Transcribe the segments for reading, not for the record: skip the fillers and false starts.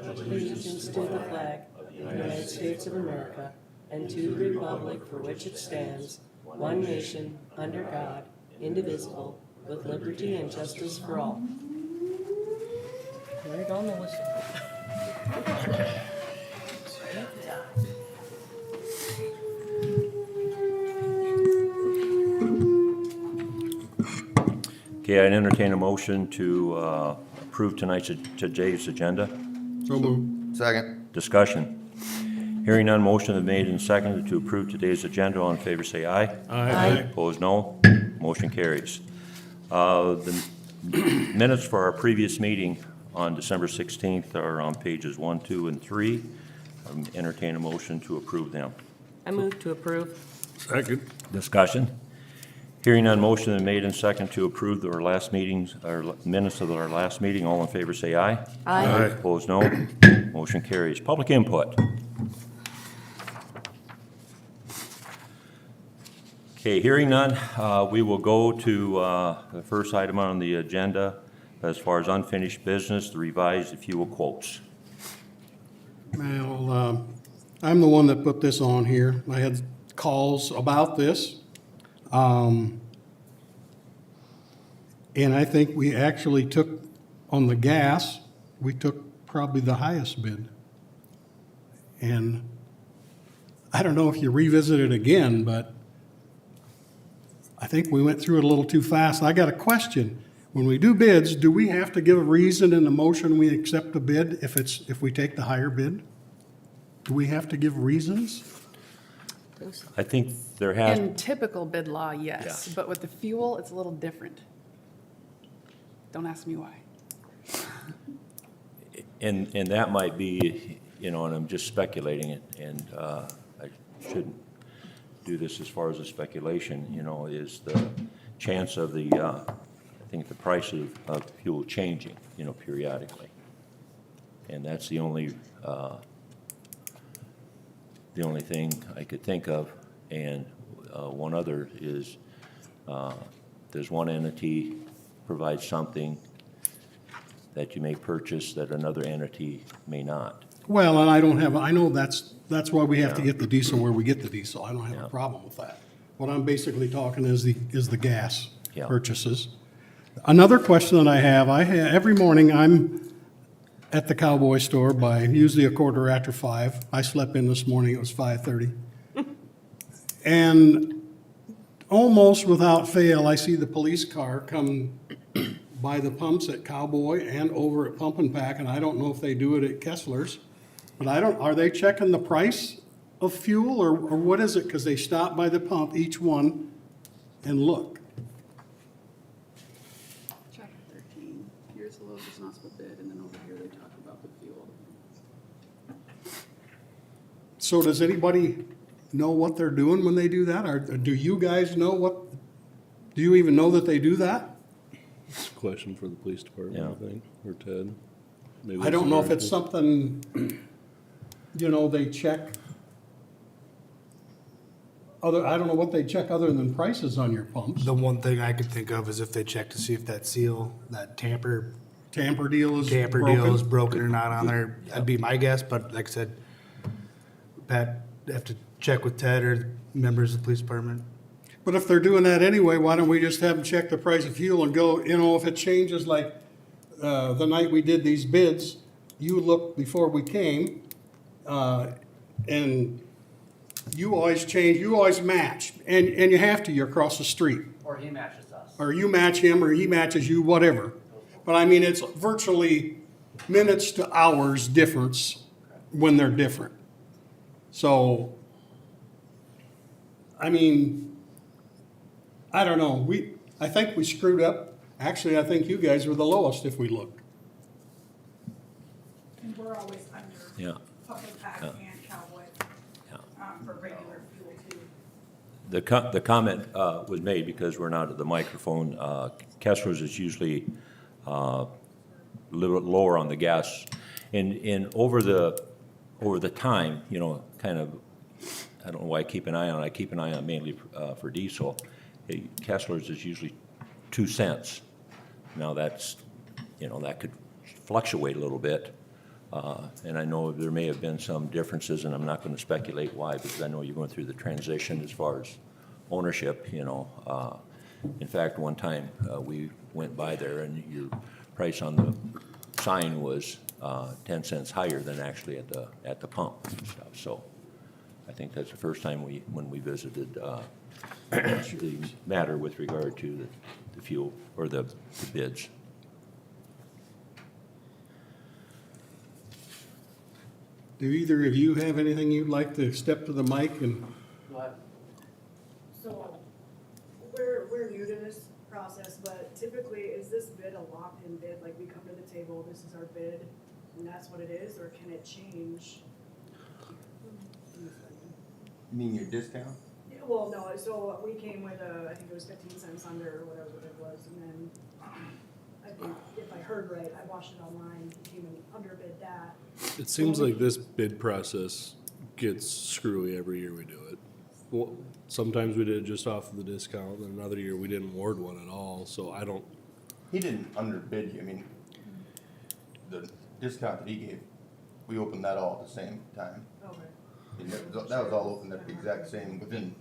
allegiance to the flag of the United States of America and to the republic for which it stands, one nation, under God, indivisible, with liberty and justice for all. Right on the whistle. Okay, I'd entertain a motion to approve today's agenda. So moved. Second. Discussion. Hearing none, motion is made and seconded to approve today's agenda. All in favor, say aye. Aye. Opposed, no. Motion carries. The minutes for our previous meeting on December 16th are on pages 1, 2, and 3. Entertain a motion to approve them. I move to approve. Second. Discussion. Hearing none, motion is made and seconded to approve our last meetings, our minutes of our last meeting. All in favor, say aye. Aye. Opposed, no. Motion carries. Public input. Okay, hearing none, we will go to the first item on the agenda as far as unfinished business, the revised fuel quotes. Well, I'm the one that put this on here. I had calls about this. And I think we actually took, on the gas, we took probably the highest bid. And I don't know if you revisit it again, but I think we went through it a little too fast. I got a question. When we do bids, do we have to give a reason in the motion we accept a bid if we take the higher bid? Do we have to give reasons? I think there has, In typical bid law, yes, Yes. but with the fuel, it's a little different. Don't ask me why. and that might be, and I'm just speculating it, and I shouldn't do this as far as a speculation, is the chance of I think the price of fuel changing, periodically. And that's the only thing I could think of. And one other is, there's one entity provides something that you may purchase that another entity may not. Well, and I know that's why we have to get the diesel where we get the diesel. I don't have a problem with that. What I'm basically talking is the gas Yeah. purchases. Another question that I have, every morning I'm at the Cowboy store by usually 5:15. I slept in this morning, it was 5:30. And almost without fail, I see the police car come by the pumps at Cowboy and over at Pump and Pack, and I don't know if they do it at Kessler's. But are they checking the price of fuel, or what is it? Because they stop by the pump, each one, and look. Chapter 13, here's the lowest responsible bid, and then over here they talk about the fuel. So does anybody know what they're doing when they do that? Or do you guys know do you even know that they do that? It's a question for the police department, Yeah. I think, or Ted. Maybe I don't that's know if it's directed. something, they check. I don't know what they check other than prices on your pumps. The one thing I could think of is if they check to see if that seal, that tamper Tamper deal is deal is broken. broken or not on there. That'd be my guess, but like I said, Pat, have to check with Ted or members of the police department. But if they're doing that anyway, why don't we just have them check the price of fuel and go, if it changes like the night we did these bids, you looked before we came, and you always change, you always match, and you have to, you're across the street. Or he matches us. Or you match him, or he matches you, whatever. But I mean, it's virtually minutes to hours difference when they're different. So, I mean, I don't know, I think we screwed up. Actually, I think you guys were the lowest if we look. And we're always under Yeah. Pump and Pack Yeah. and Cowboy Yeah. for regular fuel too. The comment was made because we're not at the microphone. Kessler's is usually a little bit lower on the gas. And over the time, kind of, I don't know why I keep an eye on it. I keep an eye on it mainly for diesel. Kessler's is usually 2 cents. Now that's, that could fluctuate a little bit. And I know there may have been some differences, and I'm not going to speculate why, because I know you're going through the transition as far as ownership, you know. In fact, one time, we went by there and your price on the sign was 10 cents higher than actually at the pump and stuff. So I think that's the first time when we visited the matter with regard to the fuel or the bids. Do either of you have anything you'd like to step to the mic and, So, we're new to this process, but typically, is this bid a locked-in bid? Like, we come to the table, this is our bid, and that's what it is, or can it change? You mean your discount? Yeah, well, no, so we came with I think it was 15 cents under, or whatever it was, and then, I think, if I heard right, I watched it online, he came and underbid that. It seems like this bid process gets screwy every year we do it. Well, sometimes we did it just off of the discount, and another year we didn't award one at all, so I don't, He didn't underbid you, I mean, the discount that he gave, we opened that all at the same time. Okay. And that was all opened at the exact same, within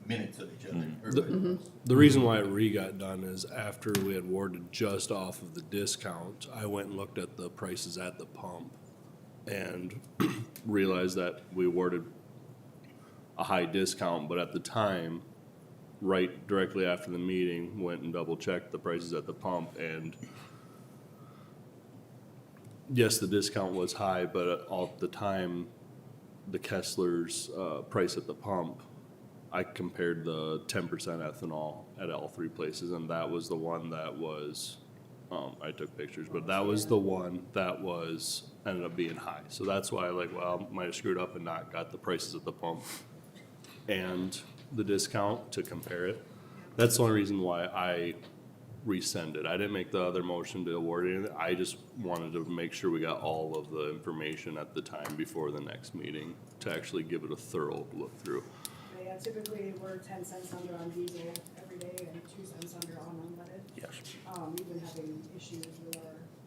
minutes of each other. Everybody was. the reason why it re-got done is after we had awarded just off of the discount, I went and looked at the prices at the pump and realized that we awarded a high discount, but at the time, right directly after the meeting, went and double checked the prices at the pump, and yes, the discount was high, but at the time, the Kessler's price at the pump, I compared the 10% ethanol at all three places, and that was the one that was, I took pictures, but that was the one that was, ended up being high. So that's why I might have screwed up and not got the prices at the pump and the discount to compare it. That's the only reason why I rescinded. I didn't make the other motion to award anything. I just wanted to make sure we got all of the information at the time before the next meeting to actually give it a thorough look through. Yeah, typically, we're 10 cents under on diesel every day and 2 cents under on unleaded. Yes. We've been having issues with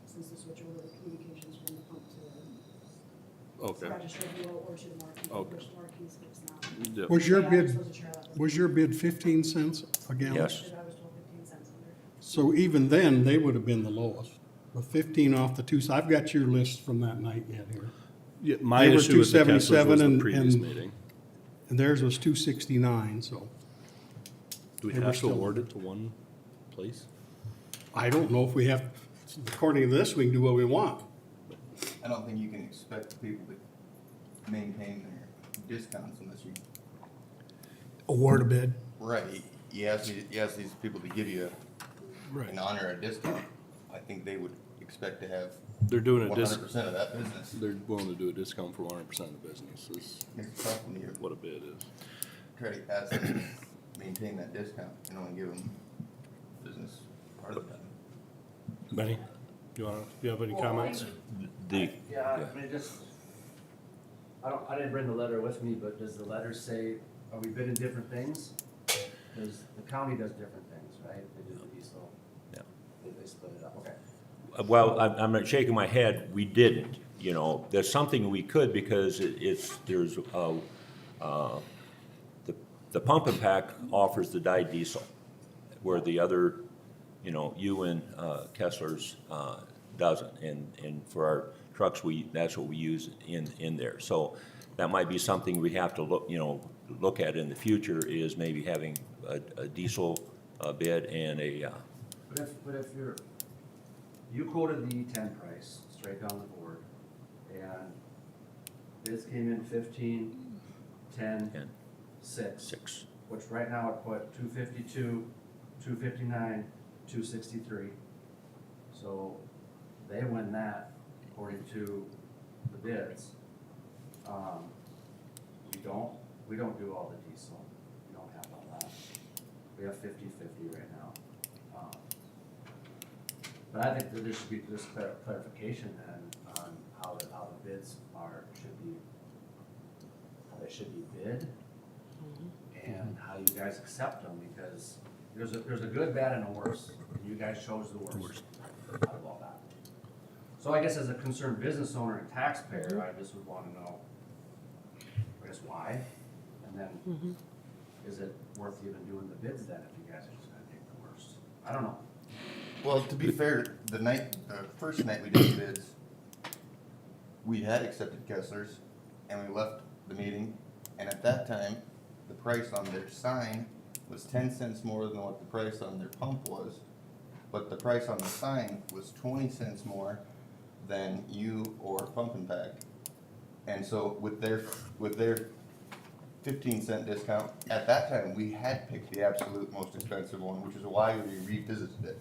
since the switch over the communications from the pump to Okay. the register below or to the marquee, Okay. which the marquee's fixed now. Yep. was your Yeah, I bid, wasn't sure about that. was your bid 15 cents a gallon? Yes. Because I was told 15 cents under. So even then, they would have been the lowest, with 15 off the two, so I've got your list from that night yet here. Yeah, my They were issue with the Kesslers was 277 the previous and- meeting. And theirs was 269, so Do we they were have to still- award it to one place? I don't know if we have, according to this, we can do what we want. I don't think you can expect people to maintain their discounts unless you, Award a bid. right, you ask these people to give you Right. an honor a discount. I think they would expect to have They're doing a 100% of that business. they're willing to do a discount for 100% of the business is It's tough when you what a bid is. try to ask them to maintain that discount and only give them business part of the time. Benny, you have any comments? The, Yeah, I mean, I didn't bring the letter with me, but does the letter say, are we bidding different things? Because the county does different things, right? They do the diesel. Yeah. They split it up, okay. well, I'm not shaking my head, we didn't, you know, there's something we could because there's, the pump and pack offers the dyed diesel, where the other, you know, you and Kessler's doesn't, and for our trucks, that's what we use in there. So that might be something we have to look at in the future, is maybe having a diesel bid and a, But if you quoted the 10 price straight down the board, and bids came in 15, 10, and 6. 6. Which right now would put 252, 259, 263. So they win that according to the bids. We don't do all the diesel. We don't have all that. We have 50-50 right now. But I think that there should be just clarification then on how the bids should be bid and how you guys accept them, because there's a good, bad, and a worse, and you guys chose the worst out of all that. So I guess as a concerned business owner and taxpayer, I just would wanna know, I guess why? And then, is it worth even doing the bids then if you guys are just gonna take the worst? I don't know. Well, to be fair, the first night we did the bids, we had accepted Kessler's, and we left the meeting, and at that time, the price on their sign was 10 cents more than what the price on their pump was, but the price on the sign was 20 cents more than you or Pump and Pack. And so with their 15-cent discount, at that time, we had picked the absolute most expensive one, which is why we revisited it.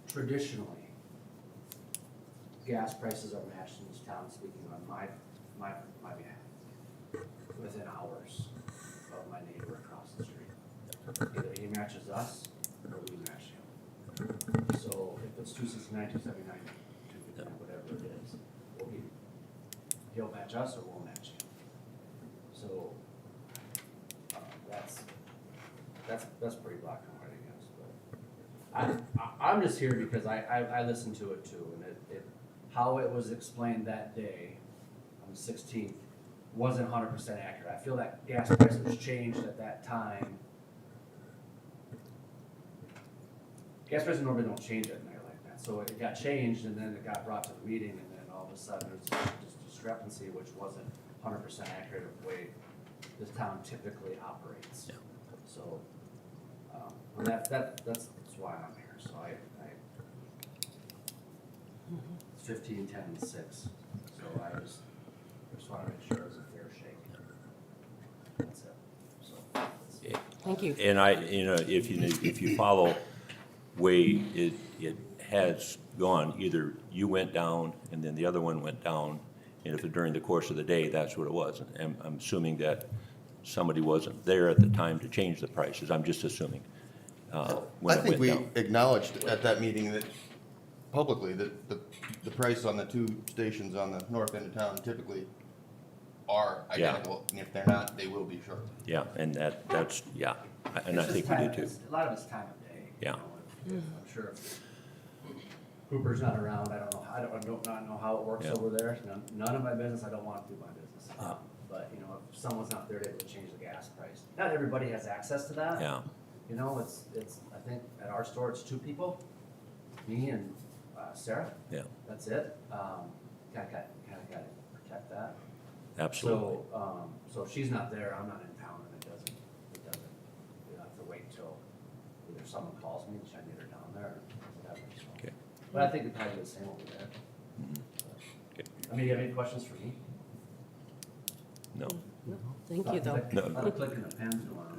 Traditionally, gas prices are matched in this town, speaking on my behalf, within hours of my neighbor across the street. Either he matches us, or we match him. So if it's 269, 279, 259, whatever it is, he'll match us or we'll match him. So, that's pretty black and white, I guess, but I'm just here because I listened to it too, and how it was explained that day on the 16th wasn't 100% accurate. I feel that gas prices changed at that time. Gas prices normally don't change at night like that, so it got changed and then it got brought to the meeting, and then all of a sudden there's this discrepancy which wasn't 100% accurate of the way this town typically operates. Yeah. So, and that's why I'm here, so it's 15, 10, and 6, so I just wanna make sure it's a fair shake. That's it, so. that's- Thank you. And if you follow way it has gone, either you went down and then the other one went down, and if during the course of the day, that's what it was. And I'm assuming that somebody wasn't there at the time to change the prices, I'm just assuming, when I it think went we down. acknowledged at that meeting that publicly that the price on the two stations on the north end of town typically are Yeah. identical, and if they're not, they will be short. Yeah, and that's, yeah, and I It's think just we time- do too. it's- A lot of it's time of day. you Yeah. know, I'm sure if Cooper's not around, I don't know how it works Yeah. over there. None of my business, I don't want to do my business. But, if someone's not there to able to change the gas price, not everybody has access to that. Yeah, It's, I think at our store, it's 2 people, me and Sarah, yeah, that's it. Gotta protect that. absolutely. So if she's not there, I'm not in town, and it doesn't, you have to wait till either someone calls me, try to get her down there, or whatever, so. Okay. But I think it'd probably be the same over there. Okay. I mean, you have any questions for me? No. No, Thank you, though. No. A lot of clicking the pens going on.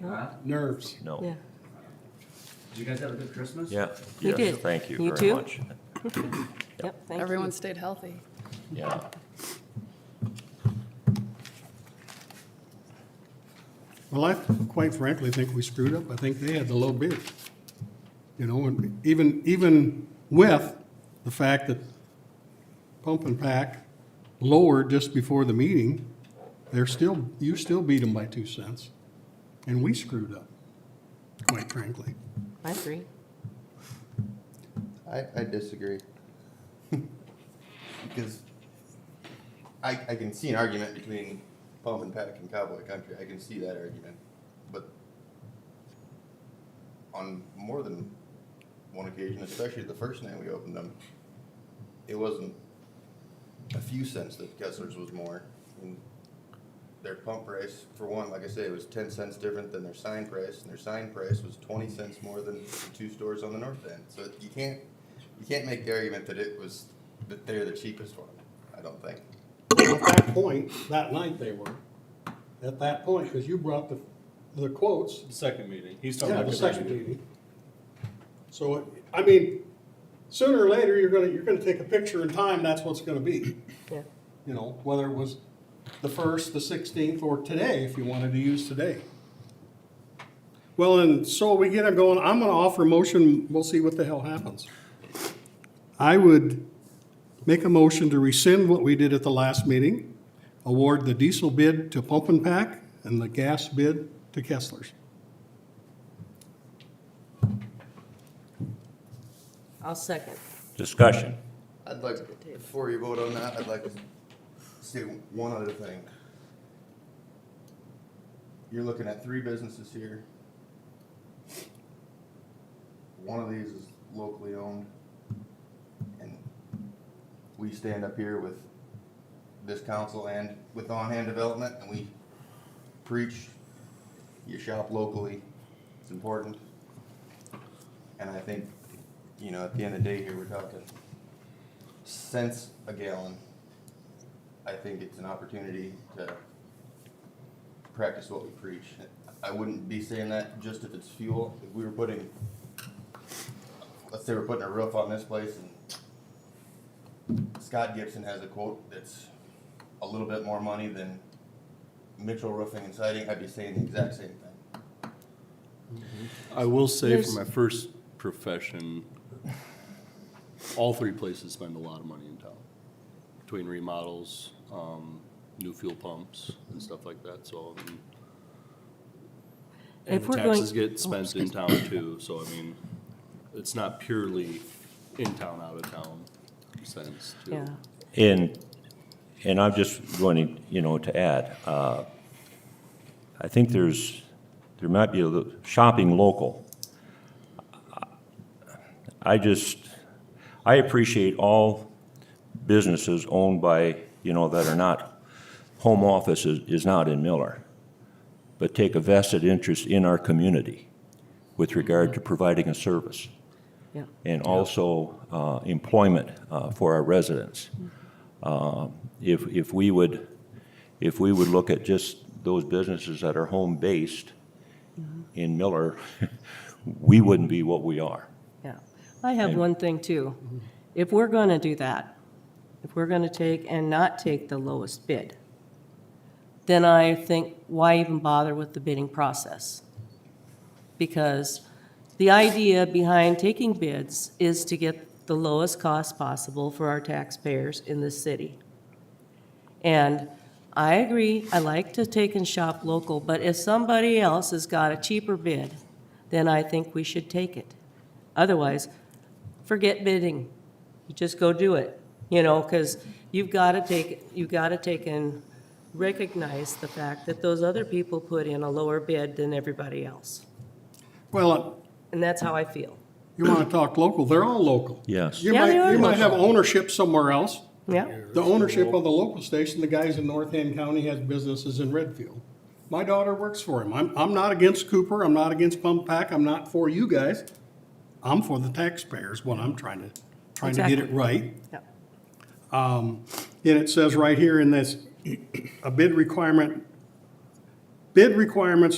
Huh? Nerves. No. Yeah. Did you guys have a good Christmas? Yeah. We Yes, did. Thank you You very too? much. Yep, thank you. Everyone stayed healthy. Yeah. Well, I quite frankly think we screwed up. I think they had the low bid. And even with the fact that Pump and Pack lowered just before the meeting, you still beat them by 2 cents. And we screwed up, quite frankly. I agree. I disagree. Because I can see an argument between Pump and Pack and Cowboy Country, I can see that argument. But on more than one occasion, especially the first night we opened them, it wasn't a few cents that Kessler's was more. And their pump price, for one, like I say, it was 10 cents different than their sign price, and their sign price was 20 cents more than the 2 stores on the north end. So you can't make the argument that they're the cheapest one, I don't think. At that point, that night they were. At that point, because you brought the quotes. The second meeting, he's talking Yeah, about the the second meeting. So, I mean, sooner or later, you're gonna take a picture in time, that's what's gonna be. Yeah. Whether it was the 1st, the 16th, or today, if you wanted to use today. Well, and so we get it going, I'm gonna offer a motion, we'll see what the hell happens. I would make a motion to rescind what we did at the last meeting, award the diesel bid to Pump and Pack, and the gas bid to Kessler's. I'll second. Discussion. I'd like, before you vote on that, I'd like to say one other thing. You're looking at 3 businesses here. One of these is locally owned. And we stand up here with this council and with on-hand development, and we preach, you shop locally, it's important. And I think, you know, at the end of the day here, we're talking cents a gallon. I think it's an opportunity to practice what we preach. I wouldn't be saying that just if it's fuel. If we were putting, let's say we're putting a roof on this place and Scott Gibson has a quote that's a little bit more money than Mitchell Roofing and Siding, I'd be saying the exact same thing. I will say There's- for my first profession, all 3 places spend a lot of money in town. Between remodels, new fuel pumps and stuff like that, so, I mean. And If we're taxes going- get spent in town too, so I mean, it's not purely in town, out of town sense too. Yeah. And I'm just going to, you know, to add, I think there might be a little shopping local. I appreciate all businesses owned by, you know, that are not, home office is not in Miller, but take a vested interest in our community with regard to providing a service. Yeah. And also employment for our residents. If we would look at just those businesses that are home-based in Miller, we wouldn't be what we are. Yeah. I have one thing too. If we're going to do that, if we're going to take and not take the lowest bid, then I think, why even bother with the bidding process? Because the idea behind taking bids is to get the lowest cost possible for our taxpayers in this city. And I agree, I like to take and shop local, but if somebody else has got a cheaper bid, then I think we should take it. Otherwise, forget bidding. You just go do it, you know, because you've got to take and recognize the fact that those other people put in a lower bid than everybody else. Well, And that's how I feel. you want to talk local, they're all local. Yes. Yeah, they are You might have local. ownership somewhere else. Yeah, The ownership of the local station, the guys in North End County has businesses in Redfield. My daughter works for him. I'm not against Cooper, I'm not against Pump Pack, I'm not for you guys. I'm for the taxpayers, what I'm trying to get it Exactly. right. yeah. And it says right here in this, a bid requirements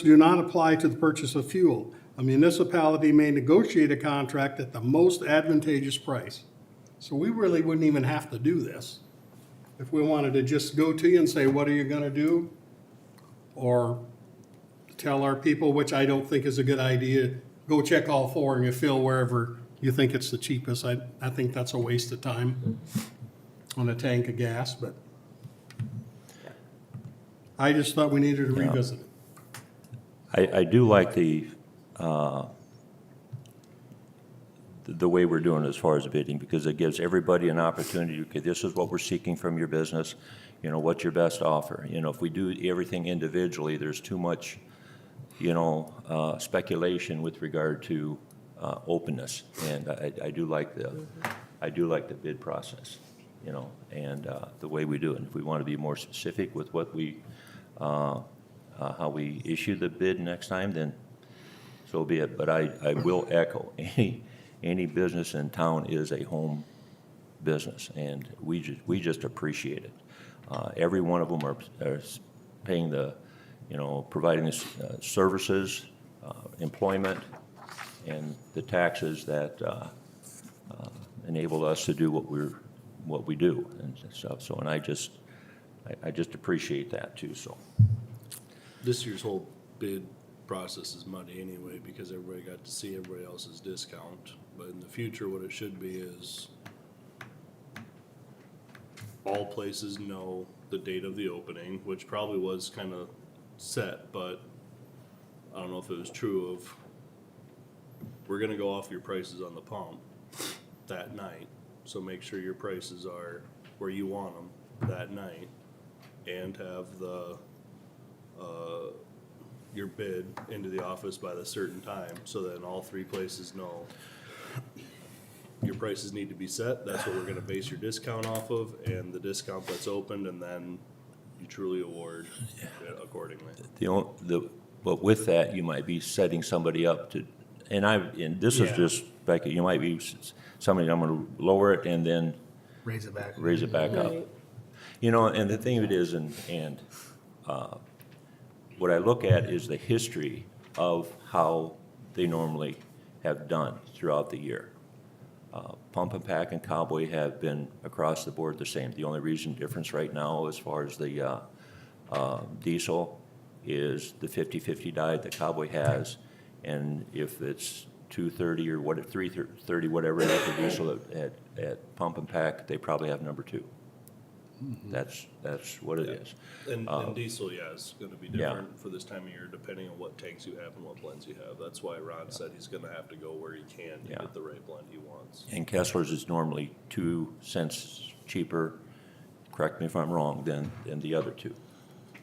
do not apply to the purchase of fuel. A municipality may negotiate a contract at the most advantageous price. So we really wouldn't even have to do this. If we wanted to just go to you and say, what are you gonna do? Or tell our people, which I don't think is a good idea, go check all 4 and you fill wherever you think it's the cheapest. I think that's a waste of time on a tank of gas, but I just thought we needed to Yeah. revisit it. I do like the way we're doing as far as bidding, because it gives everybody an opportunity, okay, this is what we're seeking from your business, you know, what's your best offer? You know, if we do everything individually, there's too much, you know, speculation with regard to openness. And I do like the bid process, you know, and the way we do it. And if we want to be more specific with what we, how we issue the bid next time, then so be it. But I will echo, any business in town is a home business, and we just appreciate it. Every one of them are paying the, you know, providing the services, employment, and the taxes that enable us to do what we do and stuff. So, and I just appreciate that too. So, This year's whole bid process is muddy anyway, because everybody got to see everybody else's discount. But in the future, what it should be is all places know the date of the opening, which probably was kind of set, but I don't know if it was true of, we're gonna go off your prices on the pump. that night. So make sure your prices are where you want them that night, and have your bid into the office by the certain time, so then all three places know your prices need to be set, that's what we're gonna base your discount off of, and the discount that's opened, and then you truly award it accordingly. But with that, you might be setting somebody up to, and this is Yeah. just, Becky, you might be somebody, I'm gonna lower it and then Raise it back. raise it back up. Right. You know, and the thing of it is, what I look at is the history of how they normally have done throughout the year. Pump and Pack and Cowboy have been across the board the same. The only difference right now as far as the diesel is the 50/50 die that Cowboy has. And if it's 230 or 330, whatever it is for diesel at Pump and Pack, they probably have number 2. That's what it is. And diesel, yeah, is gonna be Yeah. different for this time of year, depending on what tanks you have and what blends you have. That's why Ron said he's gonna have to go where he can to Yeah. get the right blend he wants. And Kessler's is normally 2 cents cheaper, correct me if I'm wrong, than the other 2.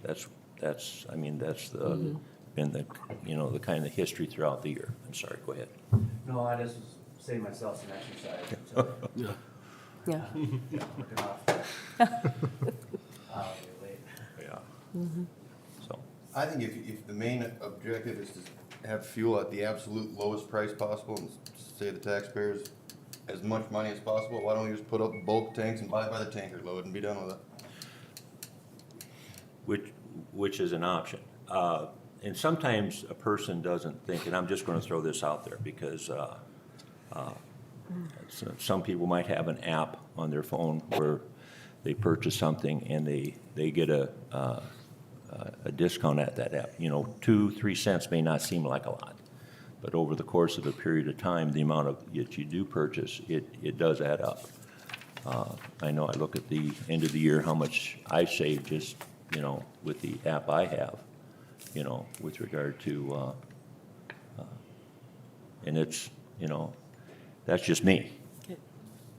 That's the, been the, the kind of history throughout the year. I'm sorry, go ahead. No, I just was saving myself some exercise until, Yeah. looking off. Late. Yeah. So, I think if the main objective is to have fuel at the absolute lowest price possible and save the taxpayers as much money as possible, why don't we just put up bulk tanks and buy it by the tanker load and be done with it? which is an option. And sometimes a person doesn't think, and I'm just gonna throw this out there because, some people might have an app on their phone where they purchase something and they get a discount at that app. 2-3 cents may not seem like a lot, but over the course of a period of time, the amount of that you do purchase, it does add up. I know I look at the end of the year, how much I save just, with the app I have, with regard to, and it's, that's just me, Okay.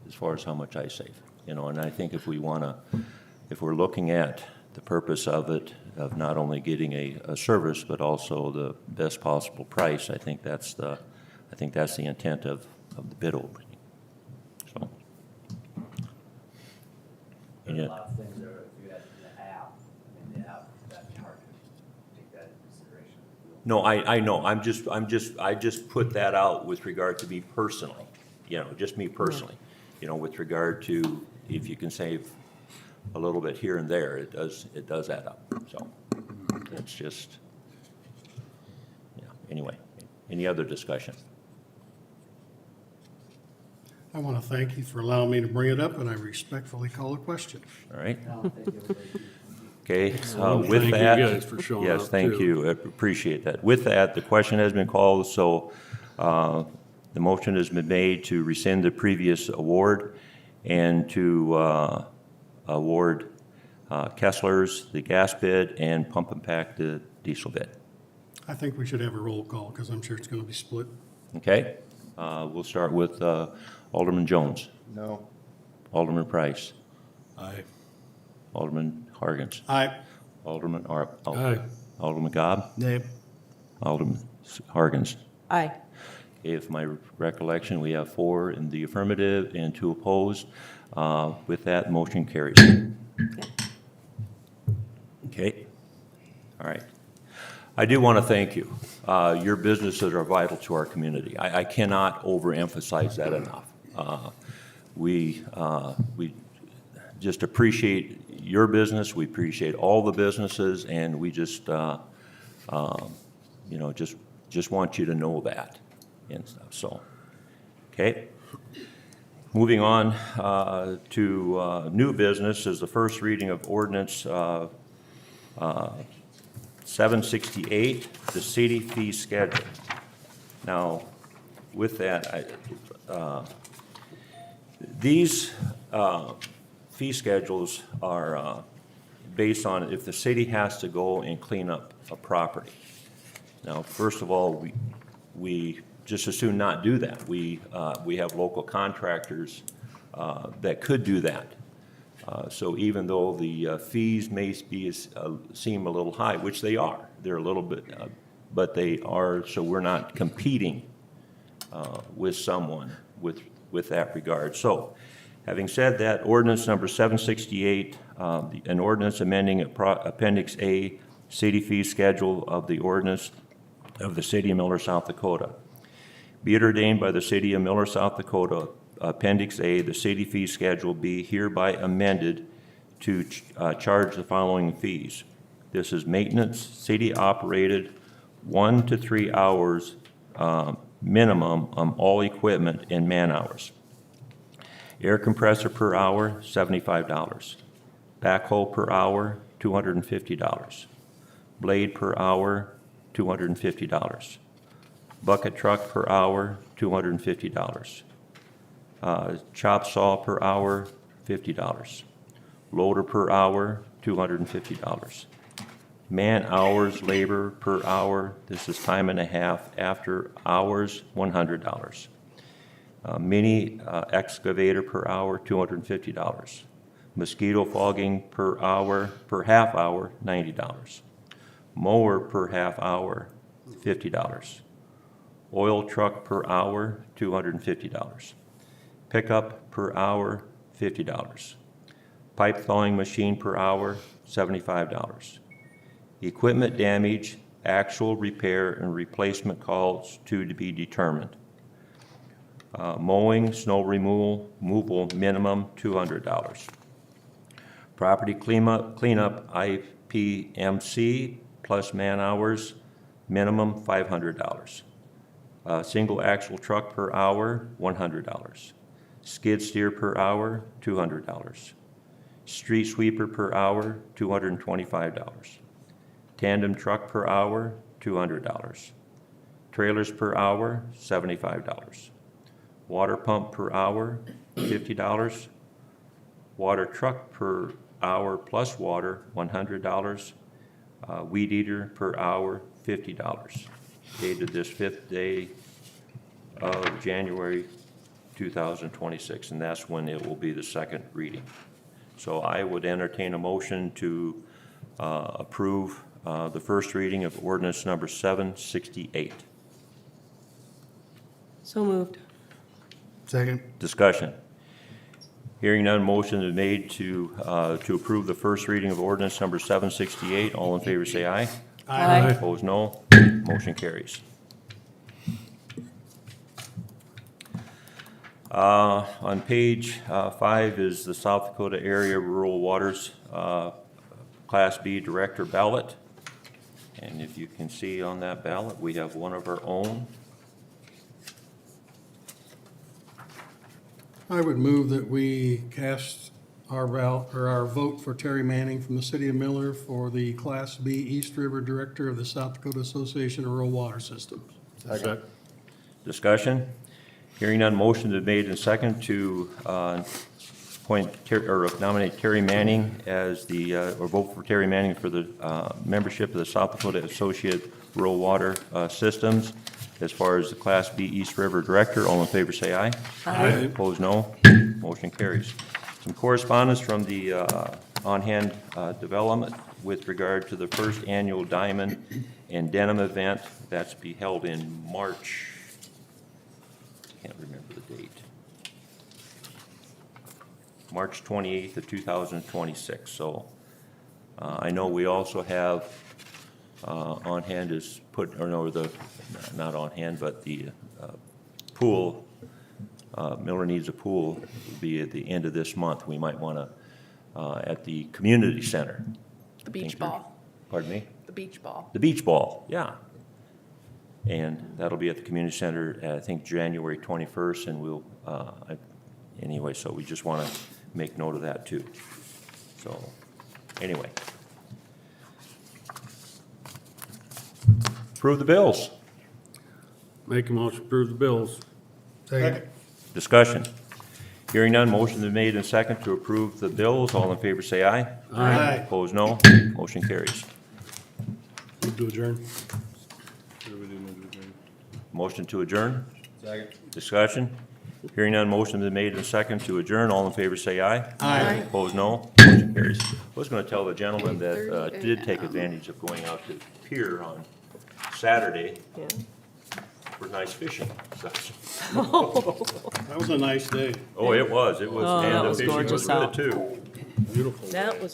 as far as how much I save, and I think if we're looking at the purpose of it, of not only getting a service, but also the best possible price, I think that's the intent of the bid opening, so. There's Yeah. a lot of things there, if you had the app, the app, that'd be hard to take that into consideration. No, I know, I just put that out with regard to me personally, just me personally. With regard to, if you can save a little bit here and there, it does add up, so. It's just, anyway, any other discussion? I want to thank you for allowing me to bring it up, and I respectfully call a question. All right, No, thank you, everybody. okay, Thank with you that. guys for showing Yes, up, thank too. you, I appreciate that. With that, the question has been called, so the motion has been made to rescind the previous award and to award Kessler's the gas bid and Pump and Pack the diesel bid. I think we should have a roll call, because I'm sure it's going to be split. Okay? We'll start with Alderman Jones, No. Alderman Price, Aye. Alderman Hargans, Aye. Alderman Aye. Alderman Gobb, Nay. Alderman Hargans. Aye. If my recollection, we have 4 in the affirmative and 2 opposed. With that, motion carries. Okay? All right. I do want to thank you. Your businesses are vital to our community. I cannot overemphasize that enough. We just appreciate your business, we appreciate all the businesses, and we just, just want you to know that and stuff, so, okay? Moving on to new business is the first reading of ordinance 768, the city fee schedule. Now, with that, these fee schedules are based on if the city has to go and clean up a property. Now, first of all, we just as soon not do that. We have local contractors that could do that. So even though the fees may seem a little high, which they are, they're a little bit, but they are, so we're not competing with someone with that regard. So, having said that, ordinance number 768, an ordinance amending Appendix A, city fee schedule of the ordinance of the City of Miller, South Dakota. Be it ordained by the City of Miller, South Dakota, Appendix A, the city fee schedule be hereby amended to charge the following fees. This is maintenance, city-operated, 1 to 3 hours minimum on all equipment and man-hours. Air compressor per hour, $75. Backhoe per hour, $250. Blade per hour, $250. Bucket truck per hour, $250. Chop saw per hour, $50. Loader per hour, $250. Man hours labor per hour, this is time and a half, after hours, $100. Mini excavator per hour, $250. Mosquito fogging per hour, per half hour, $90. Mower per half hour, $50. Oil truck per hour, $250. Pickup per hour, $50. Pipe thawing machine per hour, $75. Equipment damage, actual repair and replacement costs to be determined. Mowing, snow removal, minimum $200. Property cleanup, IPMC plus man hours, minimum $500. Single axle truck per hour, $100. Skid steer per hour, $200. Street sweeper per hour, $225. Tandem truck per hour, $200. Trailers per hour, $75. Water pump per hour, $50. Water truck per hour plus water, $100. Weed eater per hour, $50. Dated this 5th day of January 2026, and that's when it will be the second reading. So I would entertain a motion to approve the first reading of ordinance number 768. So moved. Second. Discussion. Hearing none, motion is made to approve the first reading of ordinance number 768. All in favor say aye. Aye. Opposed, no. Motion carries. On page 5 is the South Dakota Area Rural Waters Class B Director ballot. And if you can see on that ballot, we have one of our own. I would move that we cast our vote for Terry Manning from the City of Miller for the Class B East River Director of the South Dakota Association of Rural Water Systems. Second. Discussion? Hearing none, motion is made and second to nominate Terry Manning as the, or vote for Terry Manning for the membership of the South Dakota Associate Rural Water Systems. As far as the Class B East River Director, all in favor say aye. Aye. Opposed, no. Motion carries. Some correspondence from the on-hand development with regard to the first annual Diamond and Denim event that's be held in March. Can't remember the date. March 28th of 2026. So I know we also have on hand is put, or no, not on hand, but the pool, Miller Needs a Pool, will be at the end of this month. We might want to, at the community center. The beach ball, Pardon me? the beach ball. The beach ball, yeah. And that'll be at the community center, I think, January 21st, and we'll, anyway, so we just want to make note of that too. So, anyway. Approve the bills. Make a motion to approve the bills. Second. Discussion. Hearing none, motion is made and second to approve the bills. All in favor say aye. Aye. Opposed, no. Motion carries. Move to adjourn. What do we do, move to adjourn? Motion to adjourn? Discussion? Hearing none, motion been made and second to adjourn. All in favor say aye. Aye. Opposed, no. Motion carries. I was gonna tell the gentleman that 8:30 did take a.m. advantage of going out to pier on Saturday Yeah. for nice fishing. That was a nice day. Oh, it was. Oh, that And the was fishing was gorgeous good out. too. Beautiful. That was